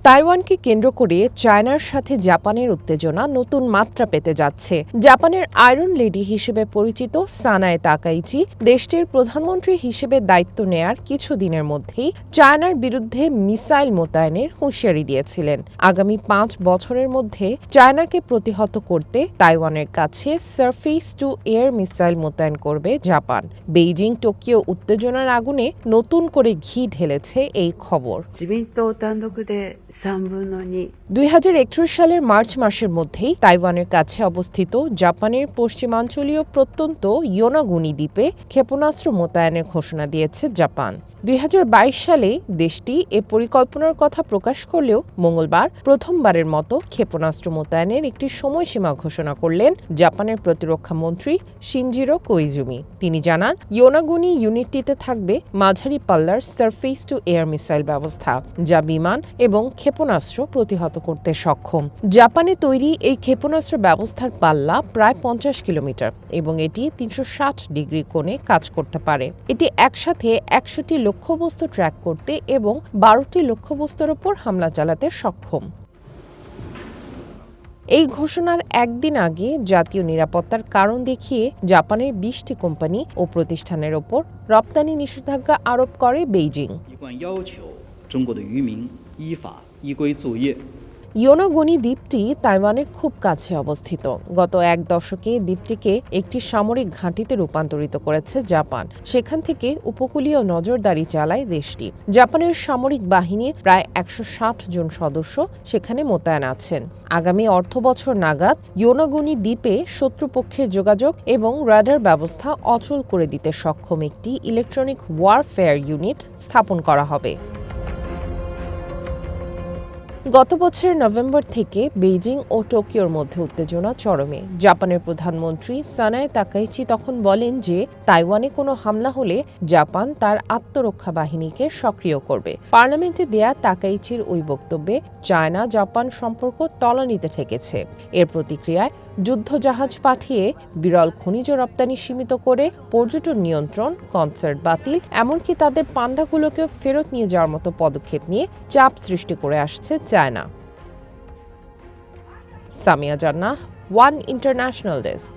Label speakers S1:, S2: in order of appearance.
S1: তাইওয়ানকে কেন্দ্র করে চায়নার সাথে জাপানের উত্তেজনা নতুন মাত্রা পেতে যাচ্ছে। জাপানের আয়রন লেডি হিসেবে পরিচিত সানায়ে তাকাইচি দেশটির প্রধানমন্ত্রী হিসেবে দায়িত্ব নেয়ার কিছুদিনের মধ্যেই চায়নার বিরুদ্ধে মিসাইল মোতায়েনের হুঁশিয়ারি দিয়েছিলেন। আগামী ৫ বছরের মধ্যে চায়নাকে প্রতিহত করতে তাইওয়ানের কাছে সারফেস টু এয়ার মিসাইল মোতায়েন করবে জাপান। বেইজিং টোকিও উত্তেজনার আগুনে নতুন করে ঘি ঢেলেছে এই খবর। 2031 সালের মার্চ মাসের মধ্যেই তাইওয়ানের কাছে অবস্থিত জাপানের পশ্চিমাঞ্চলীয় প্রত্যন্ত ইয়োনাগুনি দ্বীপে ক্ষেপণাস্ত্র মোতায়েনের ঘোষণা দিয়েছে জাপান। 2022 সালে দেশটি এ পরিকল্পনার কথা প্রকাশ করলেও মঙ্গলবার প্রথমবারের মতো ক্ষেপণাস্ত্র মোতায়েনের একটি সময়সীমা ঘোষণা করলেন জাপানের প্রতিরক্ষা মন্ত্রী শিনজিরো কোইজুমি। তিনি জানান, ইয়োনাগুনি ইউনিটটিতে থাকবে মাঝারি পাল্লার সারফেস টু এয়ার মিসাইল ব্যবস্থা, যা বিমান এবং ক্ষেপণাস্ত্র প্রতিহত করতে সক্ষম। জাপানে তৈরি এই ক্ষেপণাস্ত্র ব্যবস্থার পাল্লা প্রায় 50 কিলোমিটার এবং এটি 360 ডিগ্রি কোণে কাজ করতে পারে। এটি একসাথে 100টি লক্ষ্যবস্তু ট্র্যাক করতে এবং 12টি লক্ষ্যবস্তুর উপর হামলা চালাতে সক্ষম। এই ঘোষণার একদিন আগে জাতীয় নিরাপত্তার কারণ দেখিয়ে জাপানের 20টি কোম্পানি ও প্রতিষ্ঠানের ওপর রপ্তানি নিষেধাজ্ঞা আরোপ করে বেইজিং। ইয়োনাগুনি দ্বীপটি তাইওয়ানের খুব কাছে অবস্থিত। গত এক দশকে দ্বীপটিকে একটি সামরিক ঘাঁটিতে রূপান্তরিত করেছে জাপান। সেখান থেকে উপকূলীয় নজরদারি চালায় দেশটি। জাপানের সামরিক বাহিনীর প্রায় 160 জন সদস্য সেখানে মোতায়েন আছেন। আগামী অর্থবছর নাগাদ ইয়োনাগুনি দ্বীপে শত্রুপক্ষের যোগাযোগ এবং রাডার ব্যবস্থা অচল করে দিতে সক্ষম একটি ইলেকট্রনিক ওয়ারফেয়ার ইউনিট স্থাপন করা হবে। গত বছরের নভেম্বর থেকে বেইজিং ও টোকিওর মধ্যে উত্তেজনা চরমে। জাপানের প্রধানমন্ত্রী সানায়ে তাকাইচি তখন বলেন যে তাইওয়ানে কোনো হামলা হলে জাপান তার আত্মরক্ষা বাহিনীকে সক্রিয় করবে। পার্লামেন্টে দেয়া তাকাইচির ওই বক্তব্যে চায়না জাপান সম্পর্ক তলানিতে ঠেকেছে। এর প্রতিক্রিয়ায় যুদ্ধজাহাজ পাঠিয়ে বিরল খনিজ রপ্তানি সীমিত করে পর্যটন নিয়ন্ত্রণ, কনসার্ট বাতিল, এমনকি তাদের পান্ডাগুলোকেও ফেরত নিয়ে যাওয়ার মতো পদক্ষেপ নিয়ে চাপ সৃষ্টি করে আসছে চায়না। সামিয়া জান্নাহ, ওয়ান ইন্টারন্যাশনাল ডেস্ক।